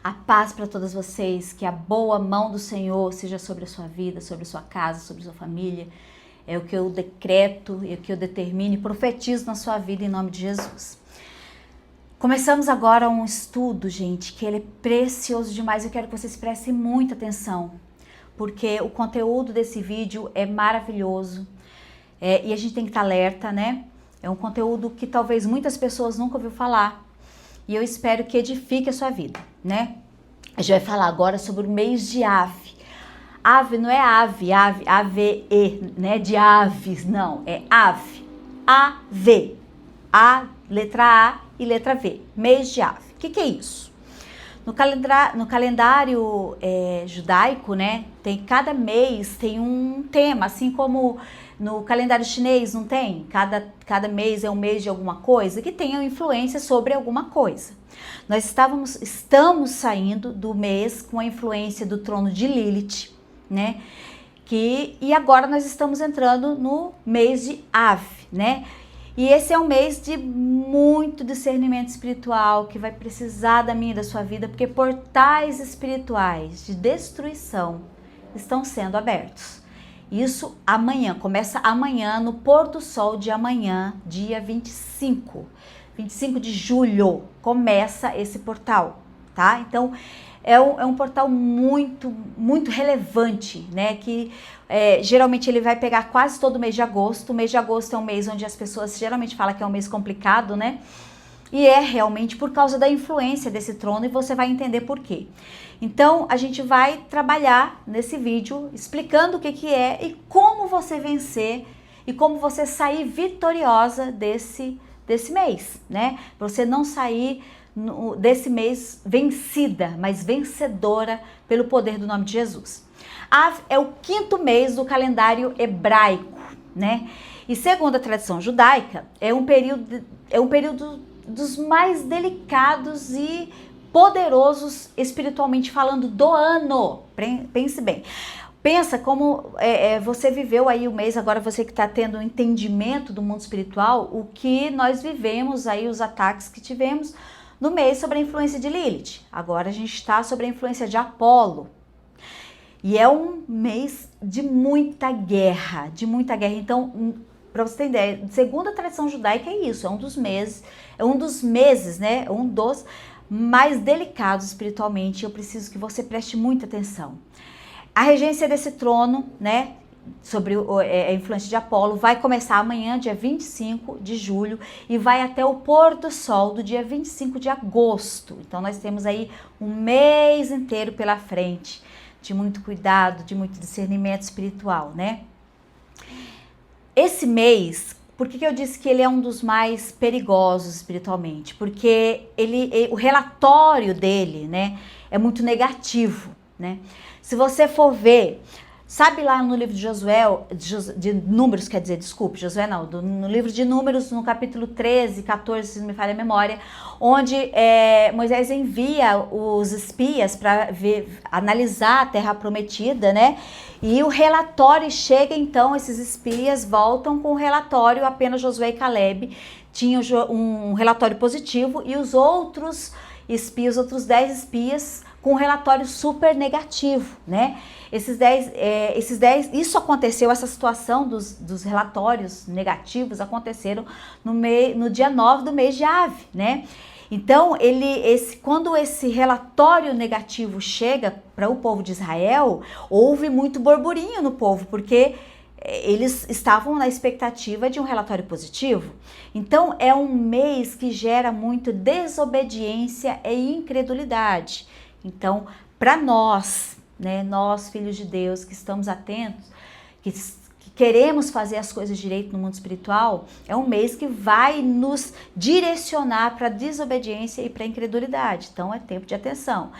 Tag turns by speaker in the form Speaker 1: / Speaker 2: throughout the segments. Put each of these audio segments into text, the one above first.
Speaker 1: A paz para todas vocês, que a boa mão do Senhor seja sobre a sua vida, sobre a sua casa, sobre a sua família. É o que eu decreto, é o que eu determino e profetizo na sua vida em nome de Jesus. Começamos agora um estudo, gente, que ele é precioso demais. Eu quero que vocês prestem muita atenção, porque o conteúdo desse vídeo é maravilhoso e a gente tem que estar alerta, né? É um conteúdo que talvez muitas pessoas nunca ouviram falar. E eu espero que edifique a sua vida, né? A gente vai falar agora sobre o mês de Ave. Ave não é ave, A-V-E, né? De aves, não. É ave. A-V. A, letra A e letra V. Mês de Ave. O que é isso? No calendário judaico, né? Cada mês tem um tema, assim como no calendário chinês, não tem? Cada mês é um mês de alguma coisa que tenha influência sobre alguma coisa. Nós estamos saindo do mês com a influência do trono de Lilith, né? E agora nós estamos entrando no mês de Ave, né? E esse é um mês de muito discernimento espiritual que vai precisar da minha e da sua vida, porque portais espirituais de destruição estão sendo abertos. Isso amanhã, começa amanhã, no pôr do sol de amanhã, dia 25 de julho, começa esse portal, tá? Então, é um portal muito, muito relevante, né? Que geralmente ele vai pegar quase todo o mês de agosto. O mês de agosto é um mês onde as pessoas geralmente falam que é um mês complicado, né? E é realmente por causa da influência desse trono e você vai entender por quê. Então, a gente vai trabalhar nesse vídeo explicando o que é e como você vencer e como você sair vitoriosa desse mês, né? Pra você não sair desse mês vencida, mas vencedora pelo poder do nome de Jesus. Av é o 5º mês do calendário hebraico, né? E segundo a tradição judaica, é um período dos mais delicados e poderosos espiritualmente falando do ano. Pense bem. Pensa como você viveu aí o mês, agora você que está tendo um entendimento do mundo espiritual, o que nós vivemos aí, os ataques que tivemos no mês sobre a influência de Lilith. Agora a gente está sobre a influência de Apolo. E é um mês de muita guerra, Então, para você ter ideia, segundo a tradição judaica é isso, é um dos meses, né? Um dos mais delicados espiritualmente. Eu preciso que você preste muita atenção. A regência desse trono, né, sobre a influência de Apolo, vai começar amanhã, dia 25 de julho, e vai até o pôr do sol do dia 25 de agosto. Então, nós temos aí um mês inteiro pela frente, de muito cuidado, de muito discernimento espiritual, né? Esse mês, por que eu disse que ele é um dos mais perigosos espiritualmente? Porque o relatório dele, né, é muito negativo, né? Se você for ver, sabe lá no livro de no livro de Números, no capítulo 13, 14, se não me falha a memória, onde Moisés envia os espias para analisar a terra prometida, né? E o relatório chega, então, esses espias voltam com o relatório, apenas Josué e Caleb tinham um relatório positivo e os outros espias, outros 10 espias, com um relatório super negativo, né? Esses 10, isso aconteceu, essa situação dos relatórios negativos aconteceram no dia 9 do mês de Ave, né? Então, quando esse relatório negativo chega para o povo de Israel, houve muito burburinho no povo, porque eles estavam na expectativa de um relatório positivo. Então, é um mês que gera muito desobediência e incredulidade. Então, para nós, né, nós filhos de Deus que estamos atentos, que queremos fazer as coisas direito no mundo espiritual, é um mês que vai nos direcionar para a desobediência e para a incredulidade. Então, é tempo de atenção.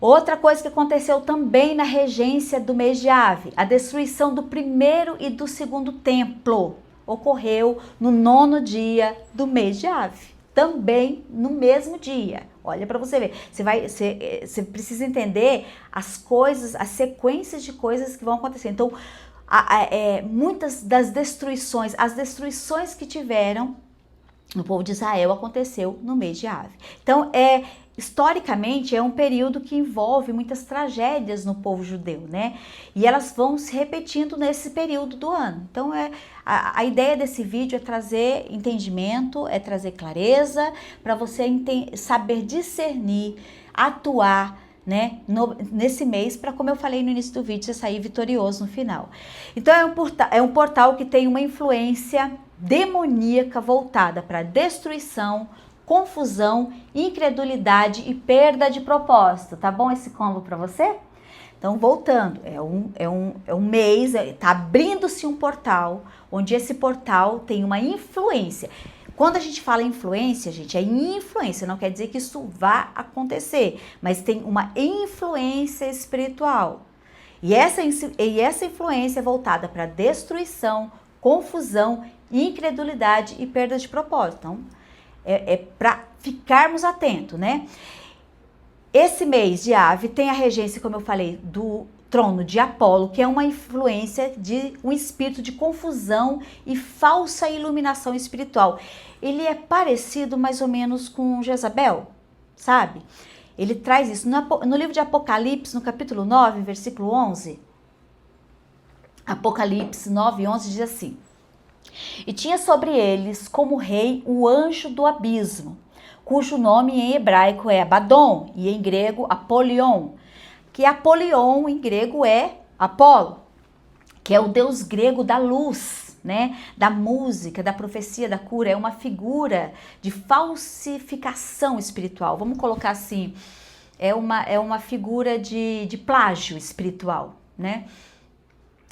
Speaker 1: Outra coisa que aconteceu também na regência do mês de Ave, a destruição do 1º e do 2º templo ocorreu no 9º dia do mês de Ave. Também no mesmo dia. Olha para você ver. Você precisa entender as sequências de coisas que vão acontecer. Então, muitas das destruições, as destruições que tiveram no povo de Israel aconteceu no mês de Ave. Então, historicamente, é um período que envolve muitas tragédias no povo judeu, né? E elas vão se repetindo nesse período do ano. Então, a ideia desse vídeo é trazer entendimento, é trazer clareza, para você saber discernir, atuar, né, nesse mês, para, como eu falei no início do vídeo, você sair vitorioso no final. Então, é um portal que tem uma influência demoníaca voltada para destruição, confusão, incredulidade e perda de propósito. Tá bom esse combo para você? Então, voltando, é um mês, tá abrindo-se um portal, onde esse portal tem uma influência. Quando a gente fala influência, gente, é influência, não quer dizer que isso vá acontecer, mas tem uma influência espiritual. E essa influência é voltada para destruição, confusão, incredulidade e perda de propósito. Então, para ficarmos atentos, né? Esse mês de Ave tem a regência, como eu falei, do trono de Apolo, que é uma influência de um espírito de confusão e falsa iluminação espiritual. Ele é parecido mais ou menos com Jezabel, sabe? Ele traz isso. No livro de Apocalipse, no capítulo 9, versículo 11, Apocalipse 9, 11 diz assim: e tinha sobre eles como rei o anjo do abismo, cujo nome em hebraico é Abaddon e em grego Apolion, que Apolion em grego é Apolo, que é o deus grego da luz, né? Da música, da profecia, da cura. É uma figura de falsificação espiritual. Vamos colocar assim, é uma figura de plágio espiritual, né?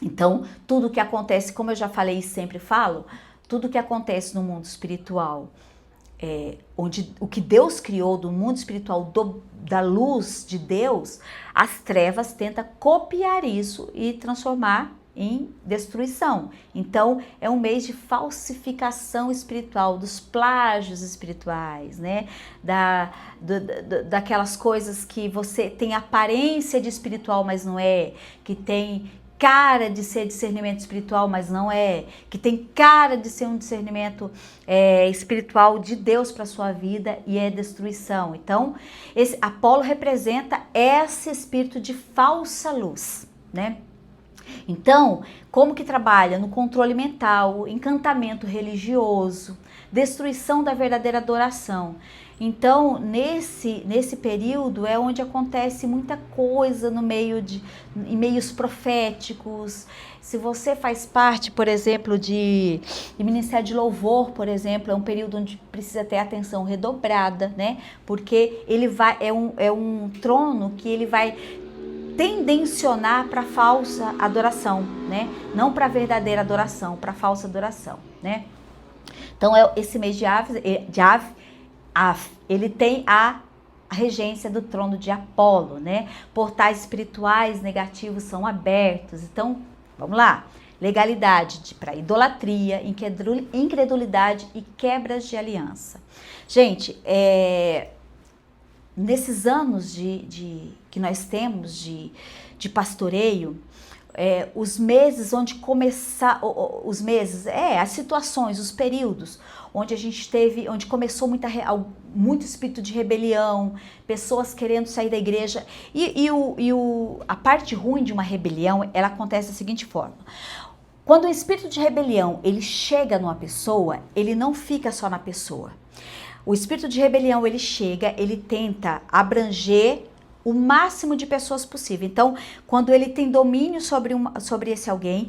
Speaker 1: Então, tudo que acontece, como eu já falei e sempre falo, tudo que acontece no mundo espiritual, onde o que Deus criou do mundo espiritual, da luz de Deus, as trevas tentam copiar isso e transformar em destruição. Então, é um mês de falsificação espiritual, dos plágios espirituais, né? Daquelas coisas que você tem aparência de espiritual, mas não é, que tem cara de ser discernimento espiritual, mas não é, que tem cara de ser um discernimento espiritual de Deus para sua vida e é destruição. Então, esse Apolo representa esse espírito de falsa luz, né? Então, como que trabalha? No controle mental, encantamento religioso, destruição da verdadeira adoração. Então, nesse período é onde acontece muita coisa em meios proféticos. Se você faz parte, por exemplo, de ministério de louvor, por exemplo, é um período onde precisa ter atenção redobrada, né? Porque é um trono que ele vai tendencionar para falsa adoração, né? Não para verdadeira adoração, para falsa adoração, né? Então, esse mês de Ave, ele tem a regência do trono de Apolo, né? Portais espirituais negativos são abertos. Então, vamos lá. Legalidade para idolatria, incredulidade e quebras de aliança. Gente, nesses anos que nós temos de pastoreio, os meses onde começar, as situações, os períodos onde onde começou muito espírito de rebelião, pessoas querendo sair da igreja, a parte ruim de uma rebelião, ela acontece da seguinte forma: quando o espírito de rebelião ele chega numa pessoa, ele não fica só na pessoa. O espírito de rebelião ele chega, ele tenta abranger o máximo de pessoas possível. Então, quando ele tem domínio sobre esse alguém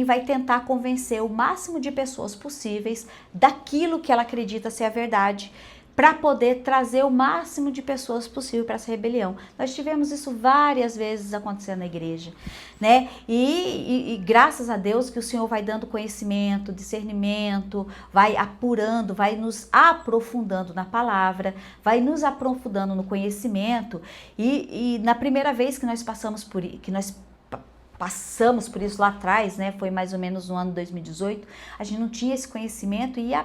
Speaker 1: vai tentar convencer o máximo de pessoas possíveis daquilo que ela acredita ser a verdade, para poder trazer o máximo de pessoas possível para essa rebelião. Nós tivemos isso várias vezes acontecendo na igreja, né? E graças a Deus que o Senhor vai dando conhecimento, discernimento, vai apurando, vai nos aprofundando na palavra, vai nos aprofundando no conhecimento. E na primeira vez que nós passamos por isso lá atrás, né? Foi mais ou menos no ano 2018, a gente não tinha esse conhecimento e a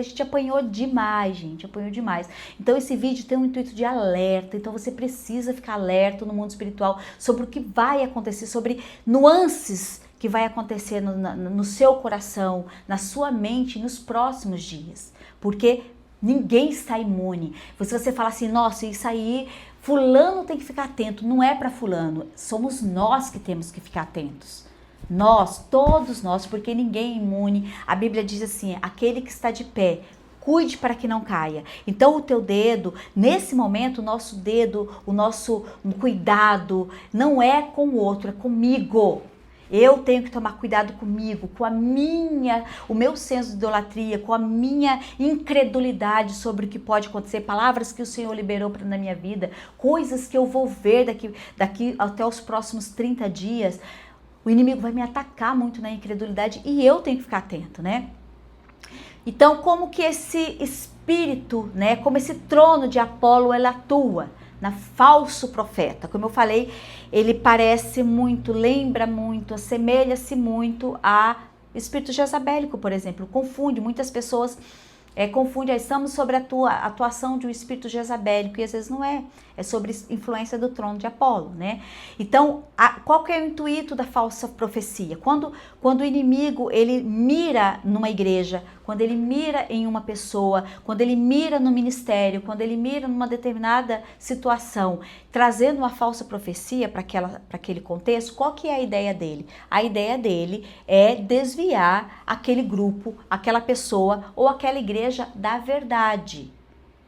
Speaker 1: gente apanhou demais, gente, apanhou demais. Então esse vídeo tem um intuito de alerta, então você precisa ficar alerta no mundo espiritual sobre o que vai acontecer, sobre nuances que vai acontecer no seu coração, na sua mente nos próximos dias. Porque ninguém está imune. Se você fala assim, nossa, isso aí, fulano tem que ficar atento. Não é para fulano, somos nós que temos que ficar atentos. Nós, todos nós, porque ninguém é imune. A Bíblia diz assim, aquele que está de pé, cuide para que não caia. Então o teu dedo, nesse momento, o nosso dedo, o nosso cuidado, não é com o outro, é comigo. Eu tenho que tomar cuidado comigo, com o meu senso de idolatria, com a minha incredulidade sobre o que pode acontecer, palavras que o Senhor liberou na minha vida, coisas que eu vou ver daqui até os próximos 30 dias. O inimigo vai me atacar muito na incredulidade e eu tenho que ficar atento, né? Então, como que esse espírito, né, como esse trono de Apolo, ele atua na falso profeta? Como eu falei, ele parece muito, lembra muito, assemelha-se muito a espírito jezabélico, por exemplo. Confunde, muitas pessoas confundem, estamos sobre a atuação de um espírito jezabélico, e às vezes não é. É sobre influência do trono de Apolo, né? Então, qual que é o intuito da falsa profecia? Quando o inimigo, ele mira numa igreja, quando ele mira em uma pessoa, quando ele mira no ministério, quando ele mira numa determinada situação, trazendo uma falsa profecia para aquele contexto, qual que é a ideia dele? A ideia dele é desviar aquele grupo, aquela pessoa ou aquela igreja da verdade,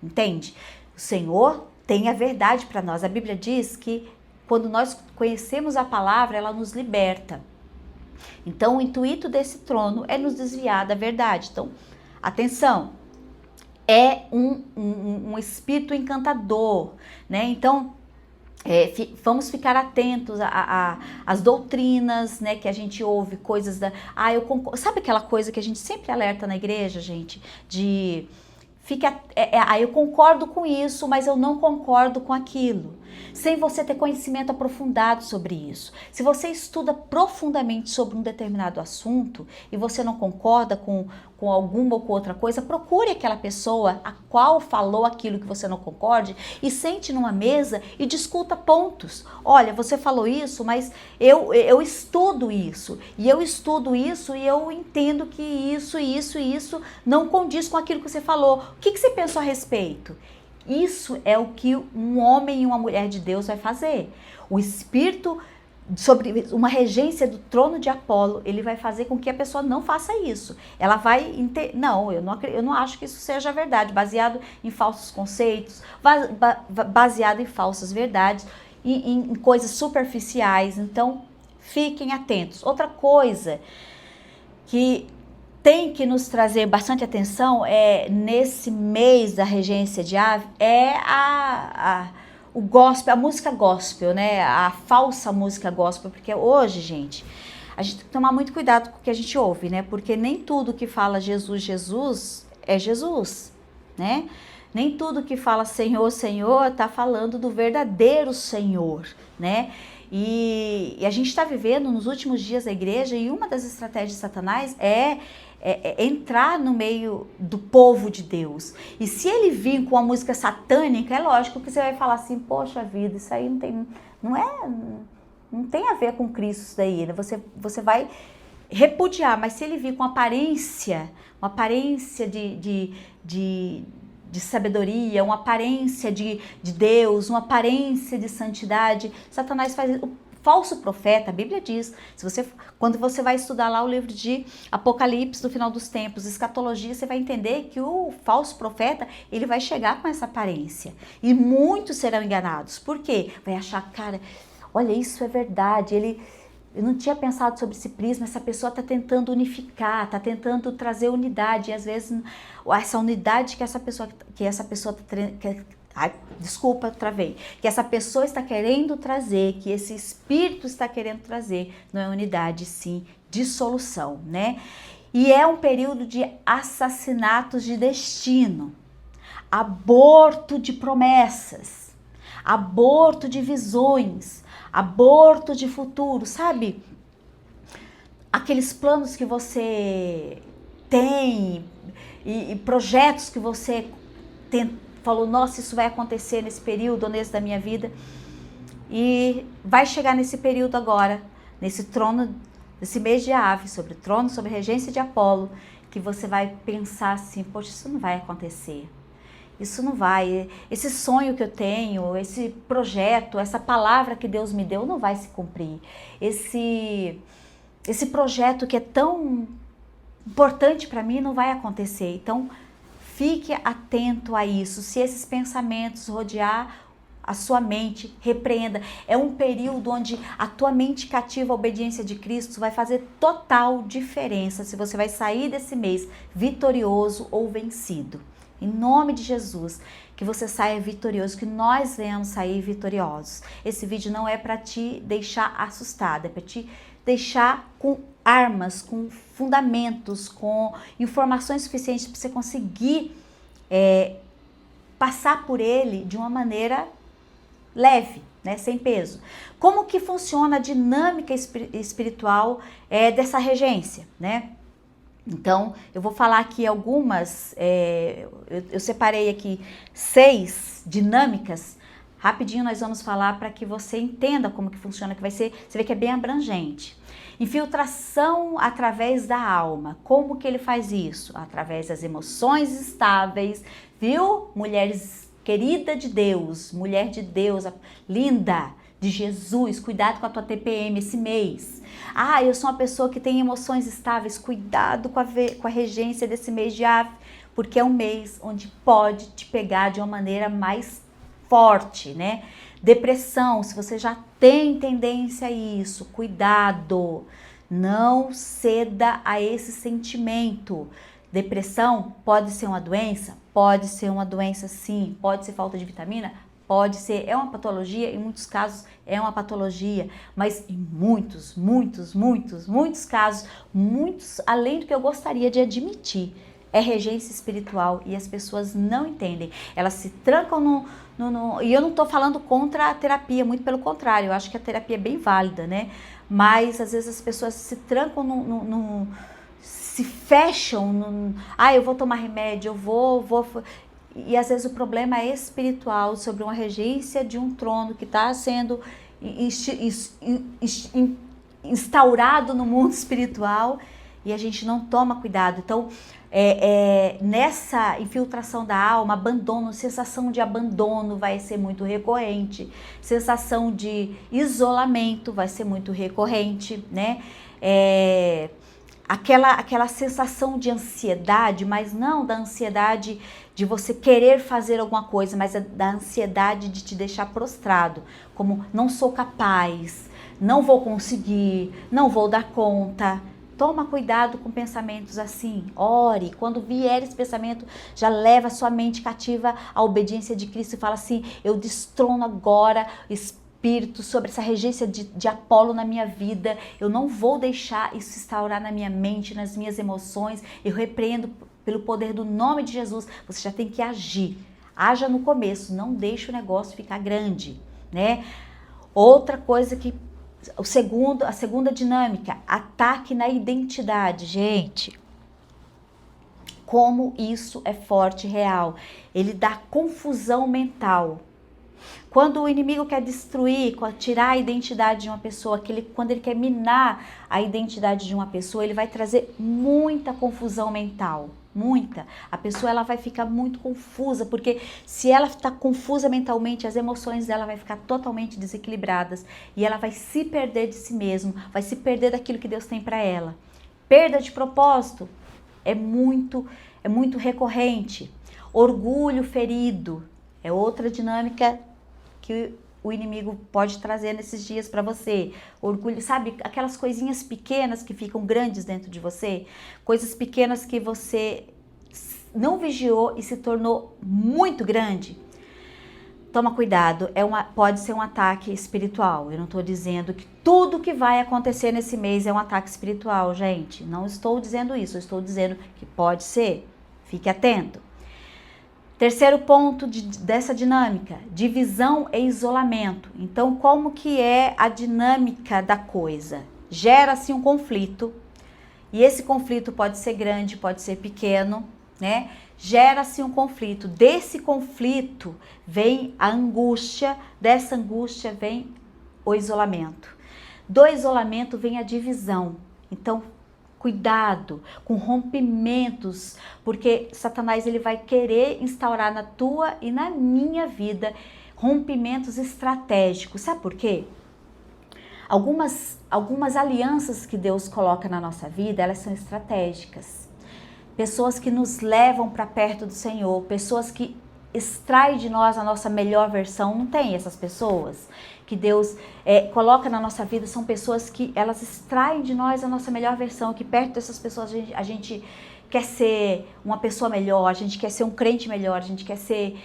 Speaker 1: entende? O Senhor tem a verdade para nós. A Bíblia diz que quando nós conhecemos a palavra, ela nos liberta. Então, o intuito desse trono é nos desviar da verdade. Então, atenção, é um espírito encantador, né? Então, vamos ficar atentos às doutrinas, né, que a gente ouve, coisas eu concordo. Sabe aquela coisa que a gente sempre alerta na igreja, gente? Eu concordo com isso, mas eu não concordo com aquilo. Sem você ter conhecimento aprofundado sobre isso. Se você estuda profundamente sobre um determinado assunto e você não concorda com alguma ou com outra coisa, procure aquela pessoa a qual falou aquilo que você não concorde e sente numa mesa e discuta pontos. Olha, você falou isso, mas eu estudo isso. E eu estudo isso e eu entendo que isso não condiz com aquilo que você falou. O que você pensou a respeito? Isso é o que um homem e uma mulher de Deus vai fazer. O Espírito, sobre uma regência do trono de Apolo, ele vai fazer com que a pessoa não faça isso. Ela vai eu não acho que isso seja verdade, baseado em falsos conceitos, baseado em falsas verdades, em coisas superficiais. Então, fiquem atentos. Outra coisa que tem que nos trazer bastante atenção nesse mês da regência de ave, o gospel, a música gospel, né? A falsa música gospel, porque hoje, gente, a gente tem que tomar muito cuidado com o que a gente ouve, né? Porque nem tudo que fala Jesus, Jesus é Jesus, né? Nem tudo que fala Senhor, Senhor tá falando do verdadeiro Senhor, né? E a gente está vivendo nos últimos dias da igreja, e uma das estratégias de Satanás é entrar no meio do povo de Deus. E se ele vir com a música satânica, é lógico que você vai falar assim, poxa vida, isso aí não tem a ver com Cristo isso daí, né? Você vai repudiar, mas se ele vir com uma aparência de sabedoria, uma aparência de Deus, uma aparência de santidade, Satanás faz isso. Falso profeta, a Bíblia diz, quando você vai estudar lá o livro de Apocalipse do final dos tempos, escatologia, você vai entender que o falso profeta, ele vai chegar com essa aparência, e muitos serão enganados. Por quê? Vai achar, cara, olha, isso é verdade, eu não tinha pensado sobre esse prisma, essa pessoa está tentando unificar, está tentando trazer unidade, e às vezes essa unidade que essa pessoa que essa pessoa está querendo trazer, que esse espírito está querendo trazer, não é unidade, sim dissolução, né? E é um período de assassinatos de destino, aborto de promessas, aborto de visões, aborto de futuro, sabe? Aqueles planos que você tem e projetos que você falou, nossa, isso vai acontecer nesse período ou nesse da minha vida, e vai chegar nesse período agora, nesse trono desse mês de Ave, sobre o trono, sobre a regência de Apolo, que você vai pensar assim, poxa, isso não vai acontecer. Isso não vai, esse sonho que eu tenho, esse projeto, essa palavra que Deus me deu não vai se cumprir. Esse projeto que é tão importante para mim não vai acontecer. Então, fique atento a isso. Se esses pensamentos rodear a sua mente, repreenda. É um período onde a tua mente cativa a obediência de Cristo vai fazer total diferença se você vai sair desse mês vitorioso ou vencido. Em nome de Jesus, que você saia vitorioso, que nós venhamos sair vitoriosos. Esse vídeo não é para te deixar assustada, é para te deixar com armas, com fundamentos, com informações suficientes para você conseguir passar por ele de uma maneira leve, né, sem peso. Como que funciona a dinâmica espiritual dessa regência, né? Então, eu vou falar aqui algumas, eu separei aqui 6 dinâmicas, rapidinho nós vamos falar para que você entenda como que funciona, que vai ser, você vê que é bem abrangente. Infiltração através da alma, como que ele faz isso? Através das emoções estáveis, viu? Mulheres querida de Deus, mulher de Deus, linda, de Jesus, cuidado com a tua TPM esse mês. Ah, eu sou uma pessoa que tem emoções estáveis, cuidado com a regência desse mês de Ave, porque é um mês onde pode te pegar de uma maneira mais forte, né? Depressão, se você já tem tendência a isso, cuidado, não ceda a esse sentimento. Depressão pode ser uma doença? Pode ser uma doença sim, pode ser falta de vitamina? Pode ser, é uma patologia, em muitos casos é uma patologia, mas em muitos casos, muitos além do que eu gostaria de admitir, é regência espiritual e as pessoas não entendem. Elas se trancam e eu não estou falando contra a terapia, muito pelo contrário, eu acho que a terapia é bem válida, né? Mas às vezes as pessoas se trancam se fecham, eu vou tomar remédio, eu vou. E às vezes o problema é espiritual, sobre uma regência de um trono que está sendo instaurado no mundo espiritual e a gente não toma cuidado. Então, nessa infiltração da alma, abandono, sensação de abandono vai ser muito recorrente, sensação de isolamento vai ser muito recorrente, né? Aquela sensação de ansiedade, mas não da ansiedade de você querer fazer alguma coisa, mas da ansiedade de te deixar prostrado, como não sou capaz, não vou conseguir, não vou dar conta. Toma cuidado com pensamentos assim, ore, quando vier esse pensamento, já leva a sua mente cativa à obediência de Cristo e fala assim, eu destrono agora Espírito sobre essa regência de Apolo na minha vida, eu não vou deixar isso instaurar na minha mente, nas minhas emoções, eu repreendo pelo poder do nome de Jesus. Você já tem que agir, haja no começo, não deixe o negócio ficar grande, né? Outra coisa que, a segunda dinâmica, ataque na identidade, gente, como isso é forte e real, ele dá confusão mental. Quando o inimigo quer destruir, tirar a identidade de uma pessoa, quando ele quer minar a identidade de uma pessoa, ele vai trazer muita confusão mental, muita. A pessoa ela vai ficar muito confusa, porque se ela está confusa mentalmente, as emoções dela vai ficar totalmente desequilibradas e ela vai se perder de si mesma, vai se perder daquilo que Deus tem para ela. Perda de propósito é muito recorrente. Orgulho ferido é outra dinâmica que o inimigo pode trazer nesses dias para você. Orgulho, sabe? Aquelas coisinhas pequenas que ficam grandes dentro de você. Coisas pequenas que você não vigiou e se tornou muito grande. Toma cuidado, pode ser um ataque espiritual. Eu não estou dizendo que tudo que vai acontecer nesse mês é um ataque espiritual, gente. Não estou dizendo isso, eu estou dizendo que pode ser. Fique atento. Terceiro ponto dessa dinâmica, divisão e isolamento. Então, como que é a dinâmica da coisa? Gera-se um conflito, e esse conflito pode ser grande, pode ser pequeno, né? Gera-se um conflito. Desse conflito vem a angústia, dessa angústia vem o isolamento. Do isolamento vem a divisão. Então, cuidado com rompimentos, porque Satanás ele vai querer instaurar na tua e na minha vida rompimentos estratégicos. Sabe por quê? Algumas alianças que Deus coloca na nossa vida, elas são estratégicas. Pessoas que nos levam para perto do Senhor, pessoas que extraem de nós a nossa melhor versão. Não tem essas pessoas que Deus coloca na nossa vida, são pessoas que elas extraem de nós a nossa melhor versão, que perto dessas pessoas a gente quer ser uma pessoa melhor, a gente quer ser um crente melhor, a gente quer ser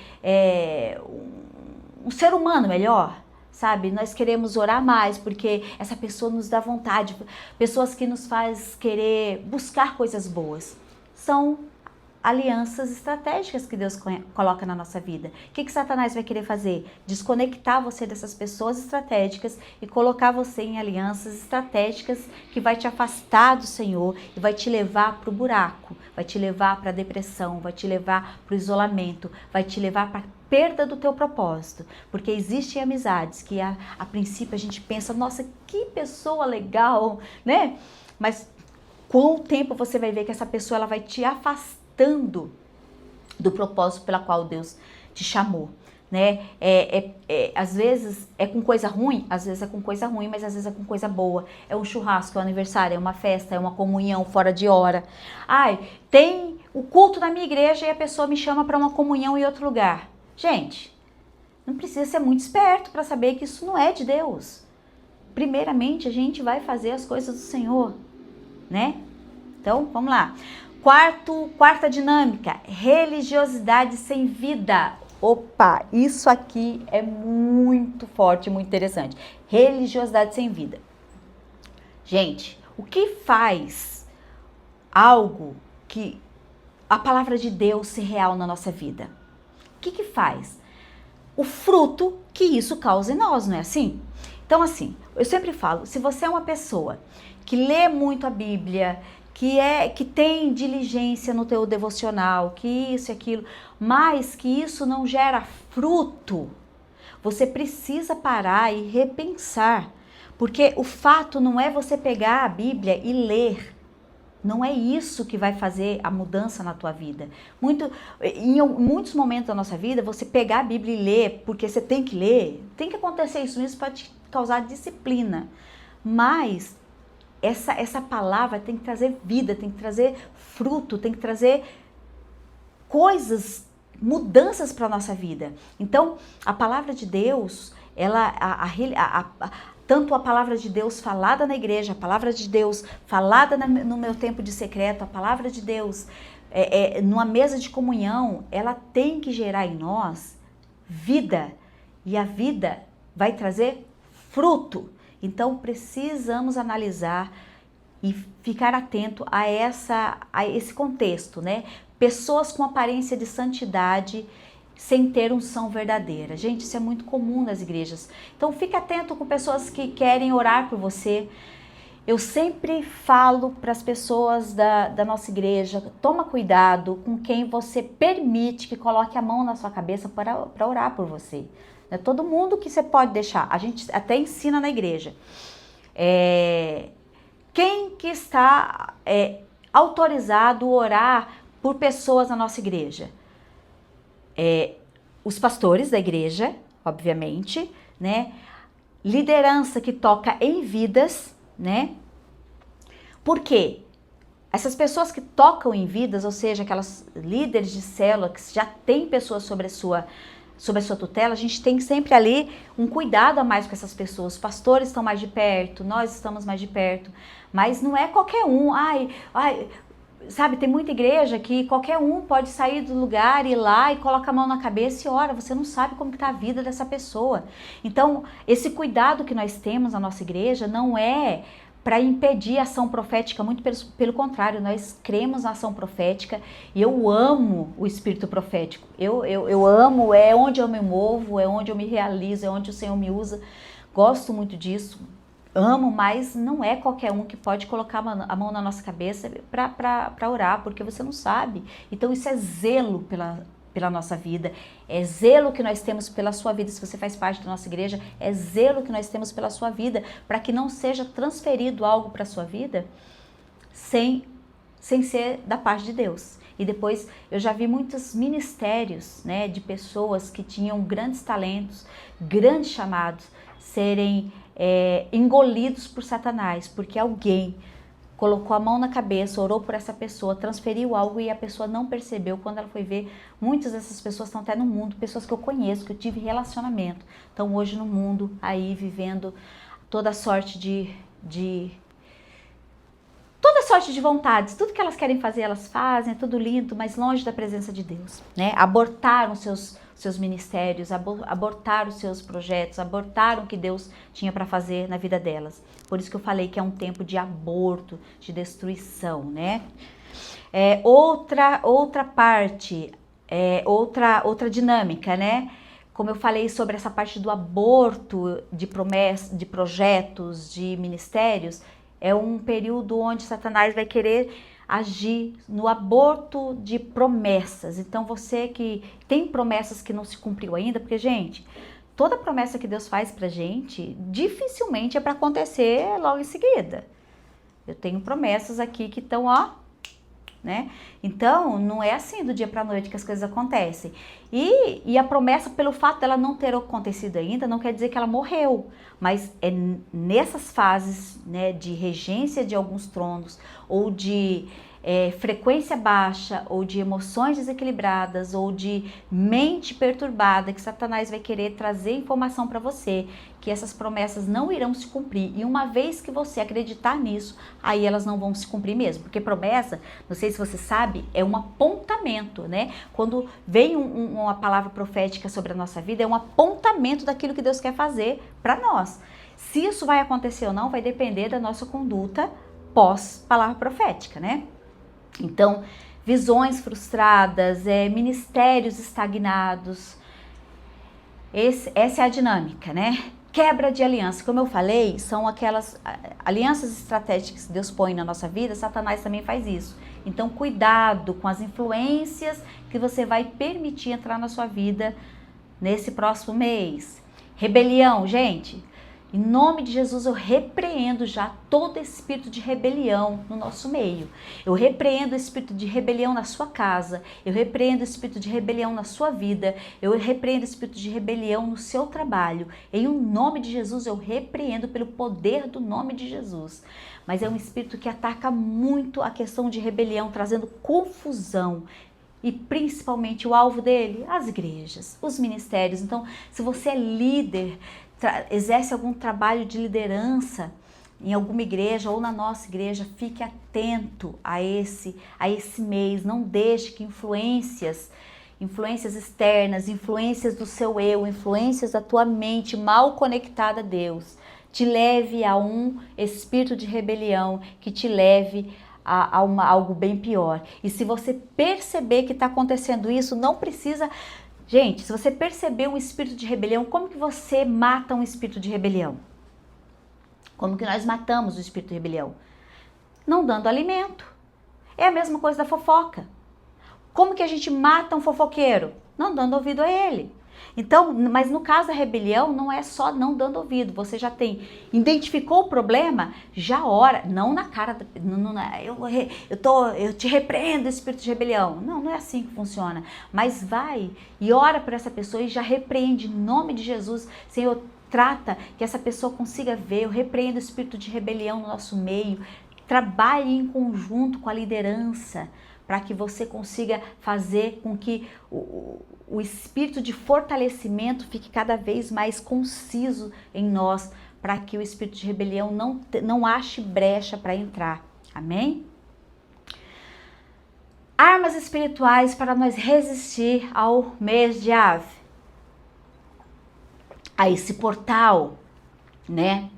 Speaker 1: um ser humano melhor. Sabe, nós queremos orar mais porque essa pessoa nos dá vontade, pessoas que nos faz querer buscar coisas boas. São alianças estratégicas que Deus coloca na nossa vida. O que Satanás vai querer fazer? Desconectar você dessas pessoas estratégicas e colocar você em alianças estratégicas que vai te afastar do Senhor e vai te levar para o buraco, vai te levar para a depressão, vai te levar para o isolamento, vai te levar para perda do teu propósito, porque existem amizades que a princípio a gente pensa, nossa, que pessoa legal, né? Mas com o tempo você vai ver que essa pessoa ela vai te afastando do propósito pela qual Deus te chamou, né? Às vezes é com coisa ruim, às vezes é com coisa ruim, mas às vezes é com coisa boa. É um churrasco, é um aniversário, é uma festa, é uma comunhão fora de hora. Ai, tem o culto na minha igreja e a pessoa me chama para uma comunhão em outro lugar. Gente, não precisa ser muito esperto para saber que isso não é de Deus. Primeiramente, a gente vai fazer as coisas do Senhor, né? Então, vamos lá. Quarta dinâmica, religiosidade sem vida. Opa, isso aqui é muito forte, muito interessante. Religiosidade sem vida. Gente, o que faz algo que a palavra de Deus ser real na nossa vida? O que faz? O fruto que isso causa em nós, não é assim? Então, assim, eu sempre falo, se você é uma pessoa que lê muito a Bíblia, que tem diligência no teu devocional, que isso e aquilo, mas que isso não gera fruto, você precisa parar e repensar, porque o fato não é você pegar a Bíblia e ler. Não é isso que vai fazer a mudança na tua vida. Em muitos momentos da nossa vida, você pegar a Bíblia e ler, porque você tem que ler, tem que acontecer isso para te causar disciplina. Mas essa palavra tem que trazer vida, tem que trazer fruto, tem que trazer coisas, mudanças para a nossa vida. Então, a palavra de Deus, tanto a palavra de Deus falada na igreja, a palavra de Deus falada no meu tempo de secreto, a palavra de Deus numa mesa de comunhão, ela tem que gerar em nós vida. E a vida vai trazer fruto. Então, precisamos analisar e ficar atento a esse contexto, né? Pessoas com aparência de santidade sem ter unção verdadeira. Gente, isso é muito comum nas igrejas. Então, fique atento com pessoas que querem orar por você. Eu sempre falo para as pessoas da nossa igreja, toma cuidado com quem você permite que coloque a mão na sua cabeça para orar por você. Não é todo mundo que você pode deixar. A gente até ensina na igreja. Quem que está autorizado a orar por pessoas na nossa igreja? Os pastores da igreja, obviamente, né? Liderança que toca em vidas, né? Por quê? Essas pessoas que tocam em vidas, ou seja, aquelas líderes de célula que já tem pessoas sobre a sua tutela, a gente tem sempre ali um cuidado a mais com essas pessoas. Os pastores estão mais de perto, nós estamos mais de perto, mas não é qualquer um. Sabe, tem muita igreja que qualquer um pode sair do lugar, ir lá e coloca a mão na cabeça e ora, você não sabe como está a vida dessa pessoa. Então, esse cuidado que nós temos na nossa igreja não é para impedir a ação profética, muito pelo contrário, nós cremos na ação profética e eu amo o espírito profético. Eu amo, é onde eu me movo, é onde eu me realizo, é onde o Senhor me usa. Gosto muito disso. Amo, mas não é qualquer um que pode colocar a mão na nossa cabeça para orar, porque você não sabe. Então isso é zelo pela nossa vida, é zelo que nós temos pela sua vida. Se você faz parte da nossa igreja, é zelo que nós temos pela sua vida, para que não seja transferido algo para a sua vida sem ser da parte de Deus. E depois eu já vi muitos ministérios, né, de pessoas que tinham grandes talentos, grandes chamados, serem engolidos por Satanás, porque alguém colocou a mão na cabeça, orou por essa pessoa, transferiu algo e a pessoa não percebeu. Quando ela foi ver, muitas dessas pessoas estão até no mundo, pessoas que eu conheço, que eu tive relacionamento, estão hoje no mundo, aí vivendo toda sorte de vontades, tudo que elas querem fazer, elas fazem, é tudo lindo, mas longe da presença de Deus, né? Abortaram seus ministérios, abortaram os seus projetos, abortaram o que Deus tinha para fazer na vida delas. Por isso que eu falei que é um tempo de aborto, de destruição, né? Outra parte, outra dinâmica, né? Como eu falei sobre essa parte do aborto, de promessas, de projetos, de ministérios, é um período onde Satanás vai querer agir no aborto de promessas. Então você que tem promessas que não se cumpriu ainda, porque, gente, toda promessa que Deus faz pra gente, dificilmente é para acontecer logo em seguida. Eu tenho promessas aqui que estão, né? Então, não é assim do dia para a noite que as coisas acontecem. E a promessa, pelo fato dela não ter acontecido ainda, não quer dizer que ela morreu. Mas é nessas fases, né, de regência de alguns tronos, ou de frequência baixa, ou de emoções desequilibradas, ou de mente perturbada, que Satanás vai querer trazer informação para você, que essas promessas não irão se cumprir. E uma vez que você acreditar nisso, aí elas não vão se cumprir mesmo. Porque promessa, não sei se você sabe, é um apontamento, né? Quando vem uma palavra profética sobre a nossa vida, é um apontamento daquilo que Deus quer fazer para nós. Se isso vai acontecer ou não, vai depender da nossa conduta pós-palavra profética, né? Então, visões frustradas, ministérios estagnados, essa é a dinâmica, né? Quebra de aliança, como eu falei, são aquelas alianças estratégicas que Deus põe na nossa vida. Satanás também faz isso. Então, cuidado com as influências que você vai permitir entrar na sua vida nesse próximo mês. Rebelião, gente. Em nome de Jesus, eu repreendo já todo espírito de rebelião no nosso meio. Eu repreendo o espírito de rebelião na sua casa. Eu repreendo o espírito de rebelião na sua vida. Eu repreendo o espírito de rebelião no seu trabalho. Em nome de Jesus, eu repreendo pelo poder do nome de Jesus. Mas é um espírito que ataca muito a questão de rebelião, trazendo confusão. E principalmente o alvo dele, as igrejas, os ministérios. Então, se você é líder, exerce algum trabalho de liderança em alguma igreja ou na nossa igreja, fique atento a esse mês. Não deixe que influências externas, influências do seu eu, influências da tua mente mal conectada a Deus, te leve a um espírito de rebelião, que te leve a algo bem pior. E se você perceber que está acontecendo isso, não precisa... Gente, se você perceber um espírito de rebelião, como que você mata um espírito de rebelião? Como que nós matamos o espírito de rebelião? Não dando alimento. É a mesma coisa da fofoca. Como que a gente mata um fofoqueiro? Não dando ouvido a ele. Então, mas no caso da rebelião, não é só não dando ouvido. Você já identificou o problema, já ora, não na cara, eu te repreendo, espírito de rebelião. Não é assim que funciona. Mas vai e ora por essa pessoa e já repreende em nome de Jesus. Senhor, trata que essa pessoa consiga ver. Eu repreendo o espírito de rebelião no nosso meio. Trabalhe em conjunto com a liderança, para que você consiga fazer com que o espírito de fortalecimento fique cada vez mais conciso em nós, para que o espírito de rebelião não ache brecha para entrar. Amém? Armas espirituais para nós resistir ao mês de Av. A esse portal, né?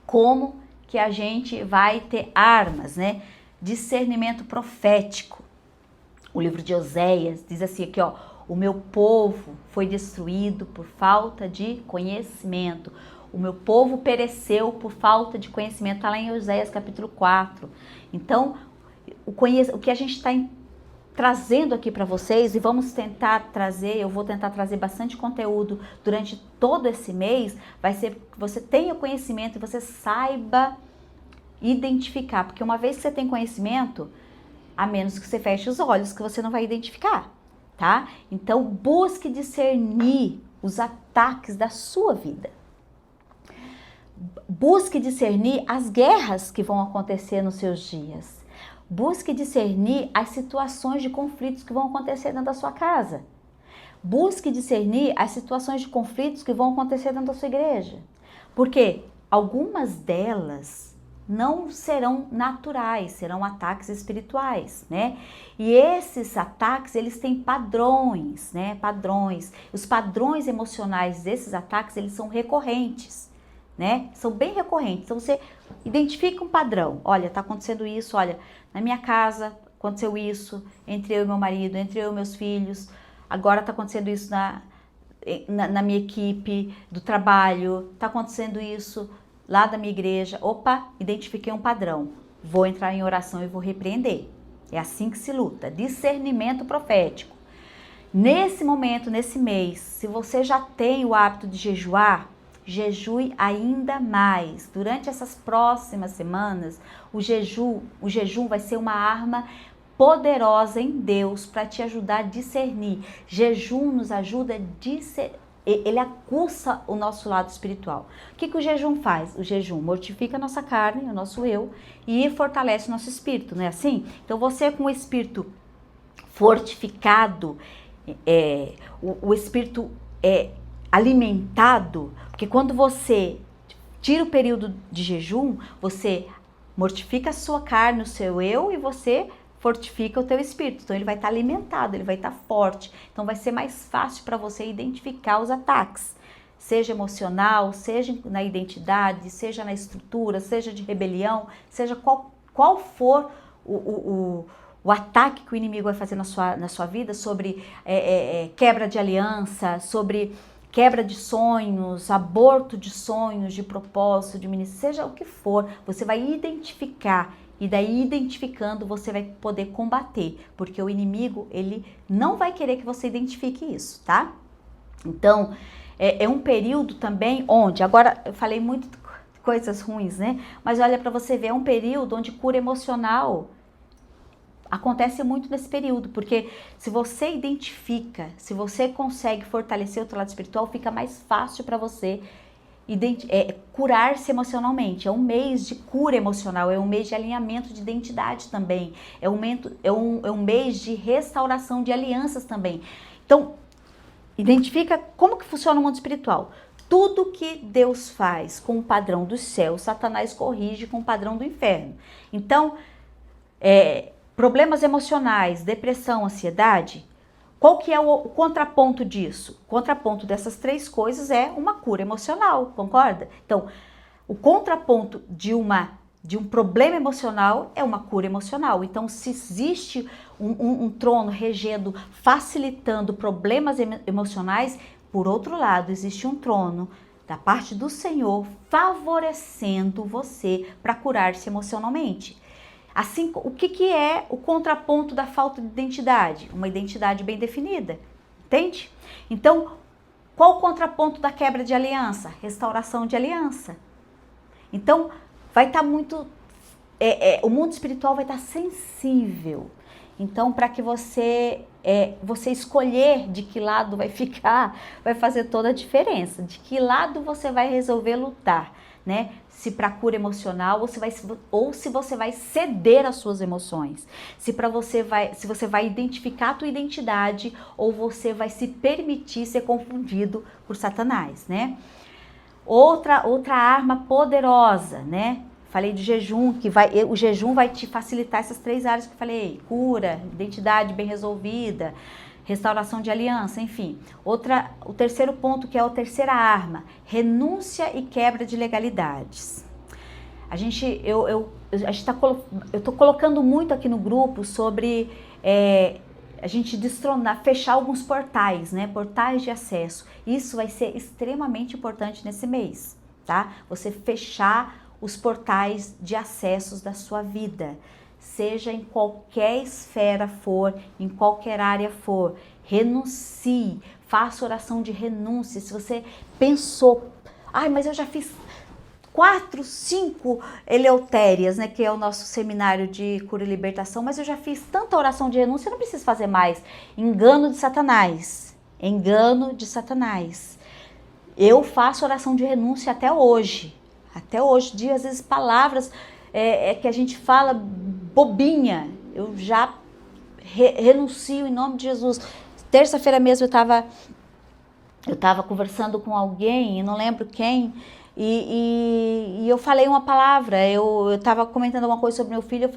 Speaker 1: Como que a gente vai ter armas, né? Discernimento profético. O livro de Oséias diz assim aqui, ó: o meu povo foi destruído por falta de conhecimento. O meu povo pereceu por falta de conhecimento. Está lá em Oséias capítulo 4. Então, o que a gente está trazendo aqui para vocês e vamos tentar trazer, eu vou tentar trazer bastante conteúdo durante todo esse mês, vai ser que você tenha conhecimento e você saiba identificar, porque uma vez que você tem conhecimento, a menos que você feche os olhos, que você não vai identificar, tá? Então, busque discernir os ataques da sua vida. Busque discernir as guerras que vão acontecer nos seus dias. Busque discernir as situações de conflitos que vão acontecer dentro da sua casa. Busque discernir as situações de conflitos que vão acontecer dentro da sua igreja. Porque algumas delas não serão naturais, serão ataques espirituais, né? E esses ataques, eles têm padrões, né? Padrões. Os padrões emocionais desses ataques, eles são recorrentes, né? São bem recorrentes. Então você identifica um padrão. Olha, tá acontecendo isso, olha, na minha casa aconteceu isso, entre eu e meu marido, entre eu e meus filhos. Agora tá acontecendo isso na minha equipe do trabalho, tá acontecendo isso lá da minha igreja. Opa, identifiquei um padrão. Vou entrar em oração e vou repreender. É assim que se luta. Discernimento profético. Nesse momento, nesse mês, se você já tem o hábito de jejuar, jejue ainda mais. Durante essas próximas semanas, o jejum vai ser uma arma poderosa em Deus para te ajudar a discernir. Jejum nos ajuda a discernir. Ele aguça o nosso lado espiritual. O que o jejum faz? O jejum mortifica a nossa carne, o nosso eu, e fortalece o nosso espírito, não é assim? Então você com o espírito fortificado, o espírito alimentado, porque quando você tira o período de jejum, você mortifica a sua carne, o seu eu, e você fortifica o teu espírito. Então ele vai estar alimentado, ele vai estar forte. Então vai ser mais fácil para você identificar os ataques, seja emocional, seja na identidade, seja na estrutura, seja de rebelião, seja qual for o ataque que o inimigo vai fazer na sua vida, sobre quebra de aliança, sobre quebra de sonhos, aborto de sonhos, de propósito, de ministério, seja o que for, você vai identificar. E daí, identificando, você vai poder combater, porque o inimigo, ele não vai querer que você identifique isso, tá? Então, é um período também onde, agora eu falei muito de coisas ruins, né? Mas olha para você ver, é um período onde cura emocional acontece muito nesse período, porque se você identifica, se você consegue fortalecer o teu lado espiritual, fica mais fácil para você curar-se emocionalmente. É um mês de cura emocional, é um mês de alinhamento de identidade também, é um mês de restauração de alianças também. Então, identifica como que funciona o mundo espiritual. Tudo que Deus faz com o padrão do céu, Satanás corrige com o padrão do inferno. Então, problemas emocionais, depressão, ansiedade, qual que é o contraponto disso? O contraponto dessas três coisas é uma cura emocional, concorda? Então, o contraponto de um problema emocional é uma cura emocional. Então, se existe um trono regendo, facilitando problemas emocionais, por outro lado, existe um trono da parte do Senhor favorecendo você para curar-se emocionalmente. Assim, o que é o contraponto da falta de identidade? Uma identidade bem definida, entende? Então, qual o contraponto da quebra de aliança? Restauração de aliança. Então, vai estar muito... o mundo espiritual vai estar sensível. Então, para que você escolher de que lado vai ficar, vai fazer toda a diferença. De que lado você vai resolver lutar, né? Se para cura emocional ou se você vai ceder às suas emoções. Se você vai identificar a tua identidade ou você vai se permitir ser confundido por Satanás, né? Outra arma poderosa, né? Falei de jejum, o jejum vai te facilitar essas três áreas que eu falei: cura, identidade bem resolvida, restauração de aliança, enfim. O terceiro ponto, que é a terceira arma, renúncia e quebra de legalidades. Eu tô colocando muito aqui no grupo sobre a gente destronar, fechar alguns portais, né? Portais de acesso. Isso vai ser extremamente importante nesse mês, tá? Você fechar os portais de acessos da sua vida. seja em qualquer esfera for, em qualquer área for, renuncie, faça oração de renúncia. Se você pensou, ai, mas eu já fiz 4, 5 Eleutérias, né, que é o nosso seminário de cura e libertação, mas eu já fiz tanta oração de renúncia, eu não preciso fazer mais. Engano de Satanás, engano de Satanás. Eu faço oração de renúncia até hoje, às vezes palavras que a gente fala bobinha, eu já renuncio em nome de Jesus. Terça-feira mesmo eu estava conversando com alguém, eu não lembro quem, e eu falei uma palavra, eu estava comentando alguma coisa sobre meu filho, eu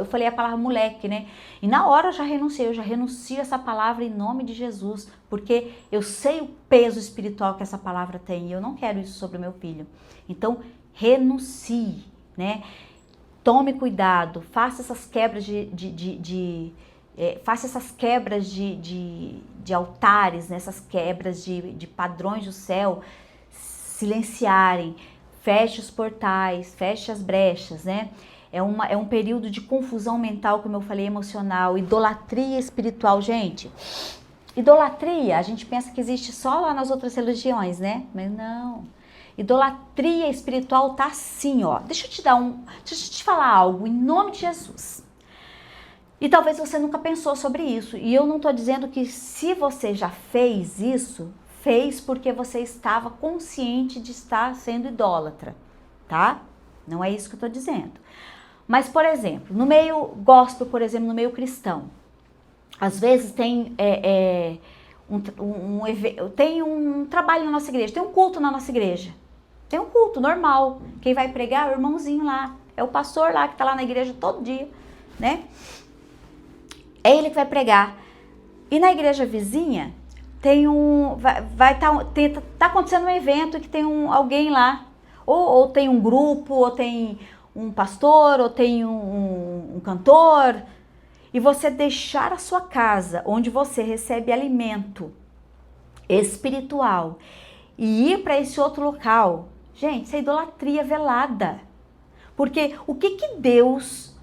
Speaker 1: falei a palavra moleque, né? E na hora eu já renuncio essa palavra em nome de Jesus, porque eu sei o peso espiritual que essa palavra tem, e eu não quero isso sobre o meu filho. Então, renuncie, né? Tome cuidado, faça essas quebras faça essas quebras de altares, né? Essas quebras de padrões do céu, silenciarem, feche os portais, feche as brechas, né? É um período de confusão mental, como eu falei, emocional, idolatria espiritual. Gente, idolatria, a gente pensa que existe só lá nas outras religiões, né? Mas não. Idolatria espiritual tá assim, ó. Deixa eu te falar algo em nome de Jesus. E talvez você nunca pensou sobre isso. E eu não estou dizendo que se você já fez isso, fez porque você estava consciente de estar sendo idólatra, tá? Não é isso que eu estou dizendo. Mas, por exemplo, no meio gospel, por exemplo, no meio cristão, às vezes tem tem um trabalho na nossa igreja, tem um culto na nossa igreja. Tem um culto normal. Quem vai pregar é o irmãozinho lá, é o pastor lá que está lá na igreja todo dia, né? É ele que vai pregar. E na igreja vizinha tem tá acontecendo um evento que tem alguém lá, ou tem um grupo, ou tem um pastor, ou tem um cantor, e você deixar a sua casa, onde você recebe alimento espiritual, e ir para esse outro local, gente, isso é idolatria velada. Porque o que Deus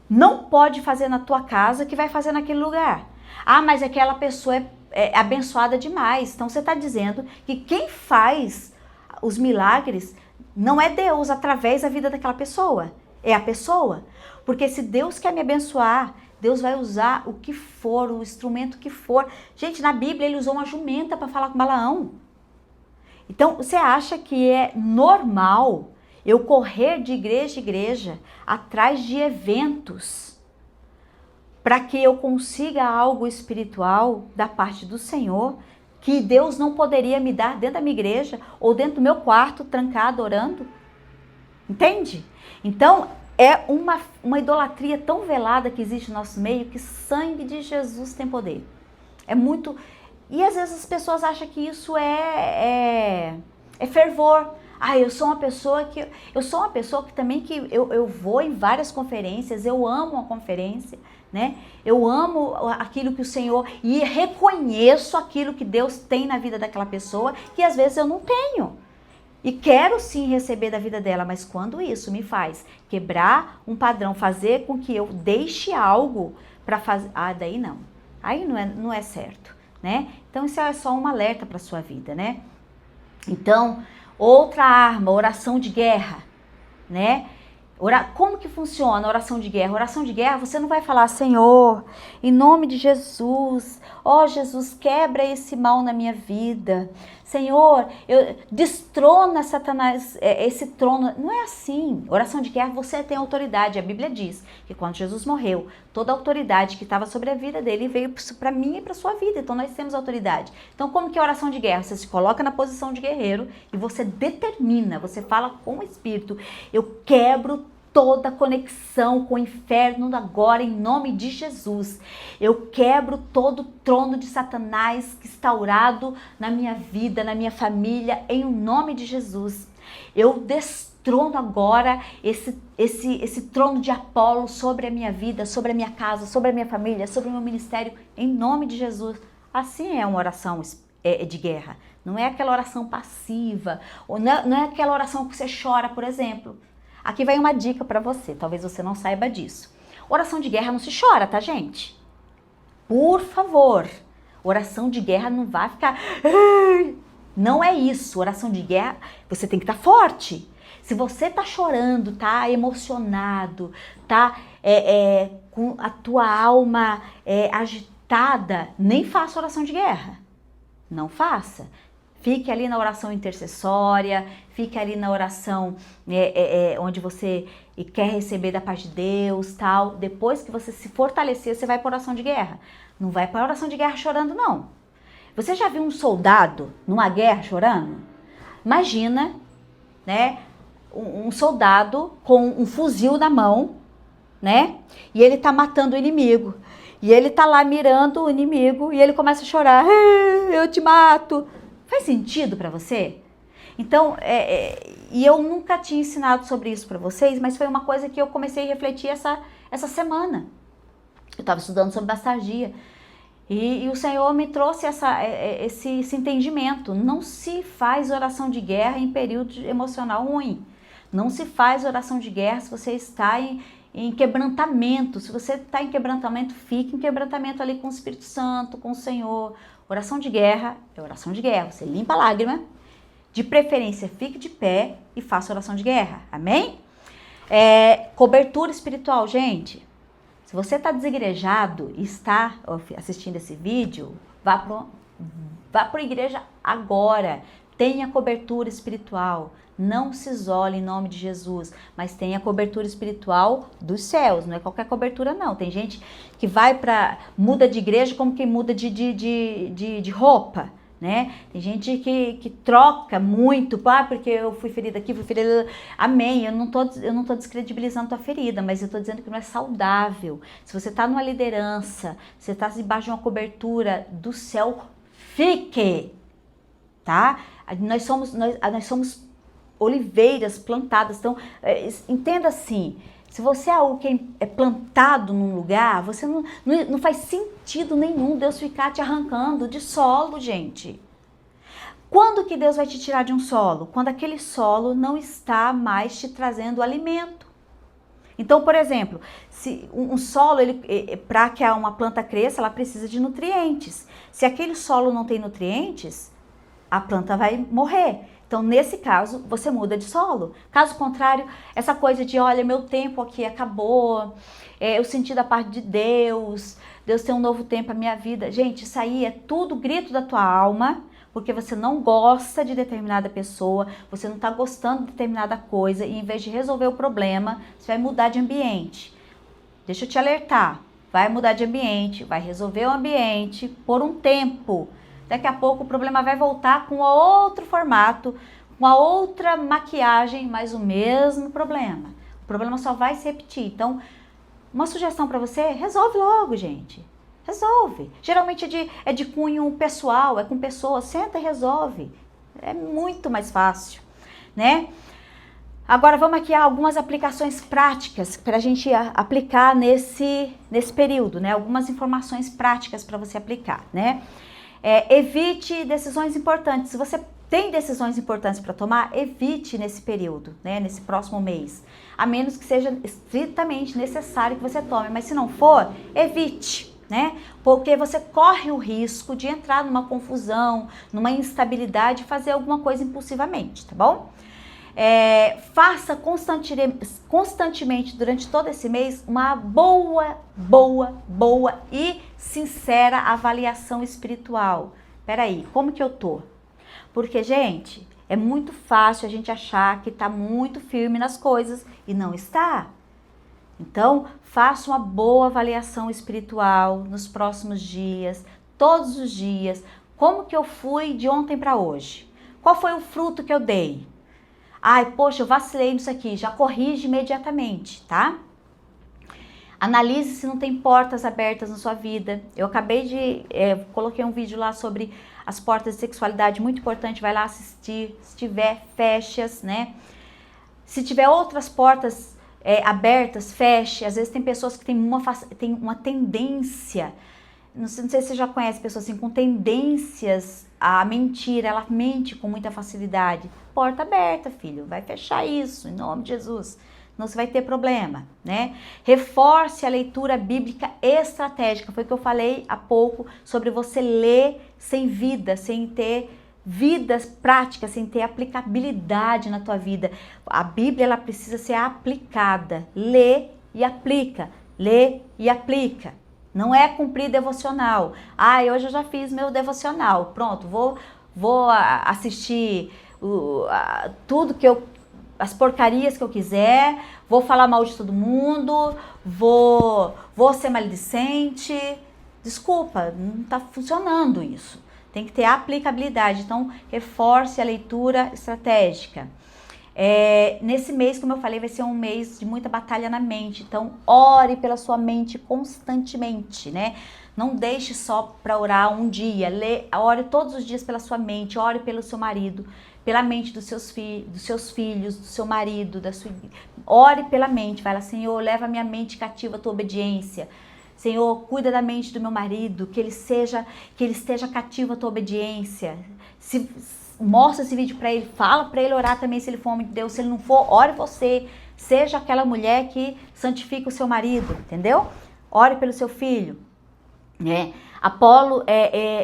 Speaker 1: não pode fazer na tua casa que vai fazer naquele lugar? Ah, mas aquela pessoa é abençoada demais. Então você está dizendo que quem faz os milagres não é Deus através da vida daquela pessoa, é a pessoa. Porque se Deus quer me abençoar, Deus vai usar o que for, o instrumento que for. Gente, na Bíblia ele usou uma jumenta para falar com Balaão. Então você acha que é normal eu correr de igreja em igreja atrás de eventos para que eu consiga algo espiritual da parte do Senhor que Deus não poderia me dar dentro da minha igreja ou dentro do meu quarto trancado orando? Entende? Então é uma idolatria tão velada que existe no nosso meio que sangue de Jesus tem poder. É muito... E às vezes as pessoas acham que isso é fervor. Ah, eu sou uma pessoa que também que eu vou em várias conferências, eu amo a conferência, né? Eu amo aquilo que o Senhor, e reconheço aquilo que Deus tem na vida daquela pessoa, que às vezes eu não tenho. E quero sim receber da vida dela, mas quando isso me faz quebrar um padrão, fazer com que eu deixe algo para fazer, daí não. Aí não é certo, né? Então isso é só um alerta para sua vida, né? Então, outra arma, oração de guerra, né? Como que funciona a oração de guerra? Oração de guerra, você não vai falar, Senhor, em nome de Jesus, ó Jesus, quebra esse mal na minha vida. Senhor, destrona Satanás, esse trono. Não é assim. Oração de guerra, você tem autoridade. A Bíblia diz que quando Jesus morreu, toda a autoridade que estava sobre a vida dele veio para mim e para sua vida. Então nós temos autoridade. Então como que é a oração de guerra? Você se coloca na posição de guerreiro e você determina, você fala com o Espírito, eu quebro toda conexão com o inferno agora em nome de Jesus. Eu quebro todo o trono de Satanás instaurado na minha vida, na minha família, em nome de Jesus. Eu destrono agora esse trono de Apolo sobre a minha vida, sobre a minha casa, sobre a minha família, sobre o meu ministério, em nome de Jesus. Assim é uma oração de guerra. Não é aquela oração passiva, ou não é aquela oração que você chora, por exemplo. Aqui vai uma dica para você, talvez você não saiba disso. Oração de guerra não se chora, tá, gente? Por favor, oração de guerra não vai ficar... Não é isso, oração de guerra, você tem que estar forte. Se você tá chorando, tá emocionado, tá com a tua alma agitada, nem faça oração de guerra. Não faça. Fique ali na oração intercessória, fique ali na oração onde você quer receber da parte de Deus, tal. Depois que você se fortalecer, você vai para oração de guerra. Não vai para oração de guerra chorando, não. Você já viu um soldado numa guerra chorando? Imagina, né, um soldado com um fuzil na mão, né, e ele tá matando o inimigo. E ele tá lá mirando o inimigo e ele começa a chorar. Eu te mato. Faz sentido para você? Então, e eu nunca tinha ensinado sobre isso para vocês, mas foi uma coisa que eu comecei a refletir essa semana. Eu estava estudando sobre bastardia. E o Senhor me trouxe esse entendimento. Não se faz oração de guerra em período emocional ruim. Não se faz oração de guerra se você está em quebrantamento. Se você está em quebrantamento, fique em quebrantamento ali com o Espírito Santo, com o Senhor. Oração de guerra é oração de guerra. Você limpa a lágrima. De preferência, fique de pé e faça oração de guerra. Amém? Cobertura espiritual, gente. Se você está desigrejado e está assistindo esse vídeo, vá para a igreja agora. Tenha cobertura espiritual. Não se isole em nome de Jesus, mas tenha cobertura espiritual dos céus. Não é qualquer cobertura, não. Tem gente que muda de igreja como quem muda de roupa, né? Tem gente que troca muito, porque eu fui ferida aqui, fui ferida... Amém, eu não tô descredibilizando tua ferida, mas eu tô dizendo que não é saudável. Se você tá numa liderança, você tá debaixo de uma cobertura do céu, fique, tá? Nós somos oliveiras plantadas, então entenda assim, se você é algo que é plantado num lugar, você não faz sentido nenhum Deus ficar te arrancando de solo, gente. Quando que Deus vai te tirar de um solo? Quando aquele solo não está mais te trazendo alimento. Então, por exemplo, se um solo, para que uma planta cresça, ela precisa de nutrientes. Se aquele solo não tem nutrientes, a planta vai morrer. Então, nesse caso, você muda de solo. Caso contrário, essa coisa de, olha, meu tempo aqui acabou, eu senti da parte de Deus tem um novo tempo na minha vida. Gente, isso aí é tudo grito da tua alma, porque você não gosta de determinada pessoa, você não está gostando de determinada coisa, e em vez de resolver o problema, você vai mudar de ambiente. Deixa eu te alertar, vai mudar de ambiente, vai resolver o ambiente por um tempo. Daqui a pouco o problema vai voltar com outro formato, com a outra maquiagem, mas o mesmo problema. O problema só vai se repetir. Então, uma sugestão para você, resolve logo, gente. Resolve. Geralmente é de cunho pessoal, é com pessoas, senta e resolve. É muito mais fácil, né? Agora vamos aqui a algumas aplicações práticas para a gente aplicar nesse período, né? Algumas informações práticas para você aplicar, né? Evite decisões importantes. Se você tem decisões importantes para tomar, evite nesse período, né? Nesse próximo mês. A menos que seja estritamente necessário que você tome. Mas se não for, evite, né? Porque você corre o risco de entrar numa confusão, numa instabilidade e fazer alguma coisa impulsivamente, tá bom? Faça constantemente durante todo esse mês uma boa e sincera avaliação espiritual. Peraí, como que eu tô? Porque, gente, é muito fácil a gente achar que tá muito firme nas coisas e não está. Então, faça uma boa avaliação espiritual nos próximos dias, todos os dias. Como que eu fui de ontem para hoje? Qual foi o fruto que eu dei? Ai, poxa, eu vacilei nisso aqui, já corrige imediatamente, tá? Analise se não tem portas abertas na sua vida. Eu acabei de... coloquei um vídeo lá sobre as portas de sexualidade, muito importante, vai lá assistir. Se tiver, feche-as, né? Se tiver outras portas abertas, feche. Às vezes tem pessoas que têm uma tendência... Não sei se você já conhece pessoas assim, com tendências a mentira, ela mente com muita facilidade. Porta aberta, filho, vai fechar isso, em nome de Jesus. Não se vai ter problema, né? Reforce a leitura bíblica estratégica. Foi o que eu falei há pouco sobre você ler sem vida, sem ter vidas práticas, sem ter aplicabilidade na tua vida. A Bíblia, ela precisa ser aplicada. Lê e aplica. Lê e aplica. Não é cumprir devocional. Hoje eu já fiz meu devocional. Pronto, vou assistir tudo que as porcarias que eu quiser, vou falar mal de todo mundo, vou ser maledicente. Desculpa, não está funcionando isso. Tem que ter aplicabilidade. Então, reforce a leitura estratégica. Nesse mês, como eu falei, vai ser um mês de muita batalha na mente. Então, ore pela sua mente constantemente, né? Não deixe só para orar um dia. Ore todos os dias pela sua mente. Ore pelo seu marido, pela mente dos seus filhos, do seu marido, ore pela mente. Fala, Senhor, leva a minha mente cativa à tua obediência. Senhor, cuida da mente do meu marido, que ele esteja cativo à tua obediência. Mostra esse vídeo para ele, fala para ele orar também se ele for homem de Deus. Se ele não for, ore você. Seja aquela mulher que santifica o seu marido, entendeu? Ore pelo seu filho. Apolo,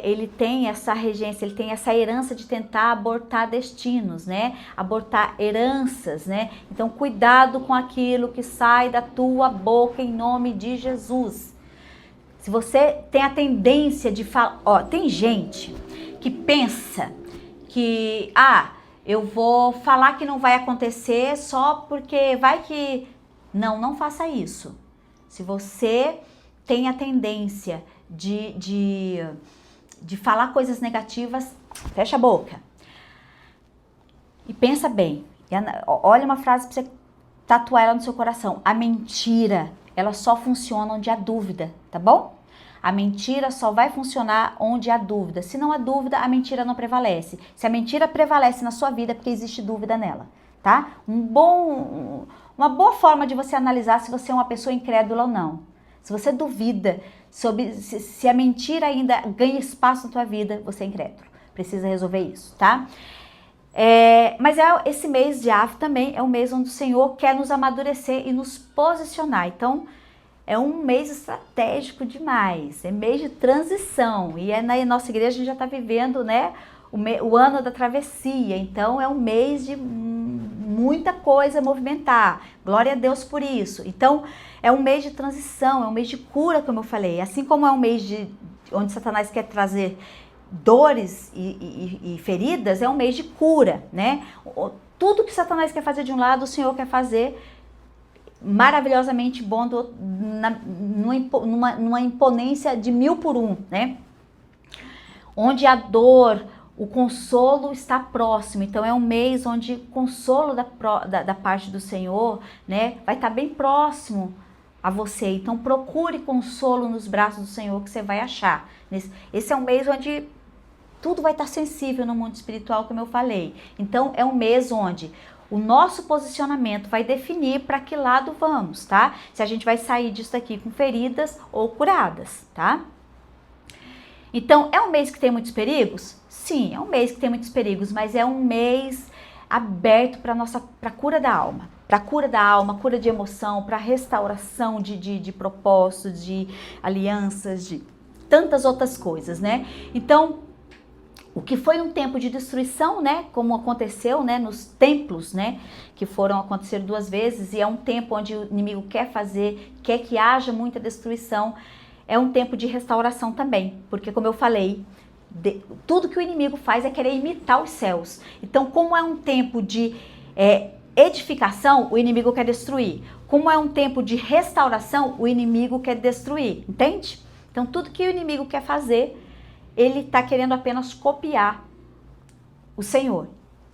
Speaker 1: ele tem essa regência, ele tem essa herança de tentar abortar destinos, né? Abortar heranças, né? Então, cuidado com aquilo que sai da tua boca em nome de Jesus. Se você tem a tendência de falar... tem gente que pensa que... eu vou falar que não vai acontecer só porque vai que... Não faça isso. Se você tem a tendência de falar coisas negativas, fecha a boca. E pensa bem. Olha uma frase para você tatuar ela no seu coração. A mentira, ela só funciona onde há dúvida, tá bom? A mentira só vai funcionar onde há dúvida. Se não há dúvida, a mentira não prevalece. Se a mentira prevalece na sua vida, é porque existe dúvida nela, tá? Uma boa forma de você analisar se você é uma pessoa incrédula ou não. Se você duvida sobre se a mentira ainda ganha espaço na tua vida, você é incrédulo. Precisa resolver isso, tá? Mas esse mês de Av também é um mês onde o Senhor quer nos amadurecer e nos posicionar. Então, é um mês estratégico demais. É mês de transição. E na nossa igreja a gente já está vivendo, né, o ano da travessia. Então, é um mês de muita coisa movimentar. Glória a Deus por isso. Então, é um mês de transição, é um mês de cura, como eu falei. Assim como é um mês onde Satanás quer trazer dores e feridas, é um mês de cura, né? Tudo que Satanás quer fazer de um lado, o Senhor quer fazer maravilhosamente bom numa imponência de 1000 por 1, né? Onde a dor, o consolo está próximo. Então é um mês onde o consolo da parte do Senhor, né, vai estar bem próximo a você. Então procure consolo nos braços do Senhor que você vai achar. Esse é um mês onde tudo vai estar sensível no mundo espiritual, como eu falei. Então é um mês onde o nosso posicionamento vai definir para que lado vamos, tá? Se a gente vai sair disso aqui com feridas ou curadas, tá? Então, é um mês que tem muitos perigos? Sim, é um mês que tem muitos perigos, mas é um mês aberto para a cura da alma. Para cura da alma, cura de emoção, para restauração de propósitos, de alianças, de tantas outras coisas, né? Então, o que foi um tempo de destruição, né, como aconteceu, né, nos templos, né, que foram acontecer 2 vezes, e é um tempo onde o inimigo quer que haja muita destruição, é um tempo de restauração também, porque como eu falei, tudo que o inimigo faz é querer imitar os céus. Então, como é um tempo de edificação, o inimigo quer destruir. Como é um tempo de restauração, o inimigo quer destruir, entende? Então, tudo que o inimigo quer fazer, ele está querendo apenas copiar o Senhor.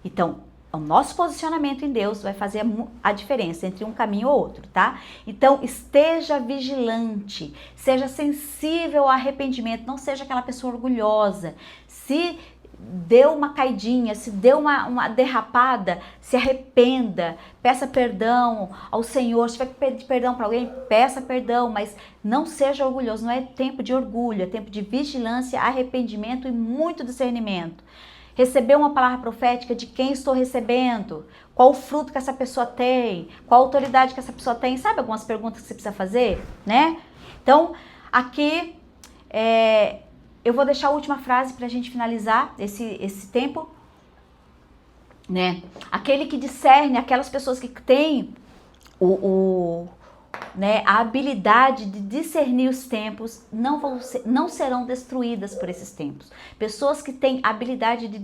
Speaker 1: Então, o nosso posicionamento em Deus vai fazer a diferença entre um caminho ou outro, tá? Então, esteja vigilante, seja sensível ao arrependimento, não seja aquela pessoa orgulhosa. Se deu uma caidinha, se deu uma derrapada, se arrependa, peça perdão ao Senhor. Se tiver que pedir perdão para alguém, peça perdão, mas não seja orgulhoso. Não é tempo de orgulho, é tempo de vigilância, arrependimento e muito discernimento. Receber uma palavra profética, de quem estou recebendo, qual o fruto que essa pessoa tem, qual a autoridade que essa pessoa tem, sabe algumas perguntas que você precisa fazer, né? Então, aqui eu vou deixar a última frase para a gente finalizar esse tempo, né? Aquele que discerne, aquelas pessoas que têm a habilidade de discernir os tempos não serão destruídas por esses tempos. Pessoas que têm habilidade de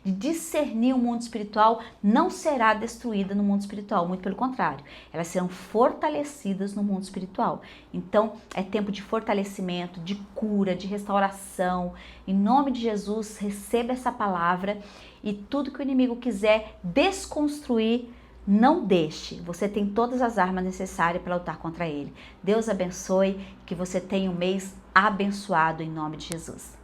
Speaker 1: discernir o mundo espiritual não será destruída no mundo espiritual, muito pelo contrário, elas serão fortalecidas no mundo espiritual. Então é tempo de fortalecimento, de cura, de restauração. Em nome de Jesus, receba essa palavra e tudo que o inimigo quiser desconstruir, não deixe, você tem todas as armas necessárias para lutar contra ele. Deus abençoe, que você tenha um mês abençoado em nome de Jesus.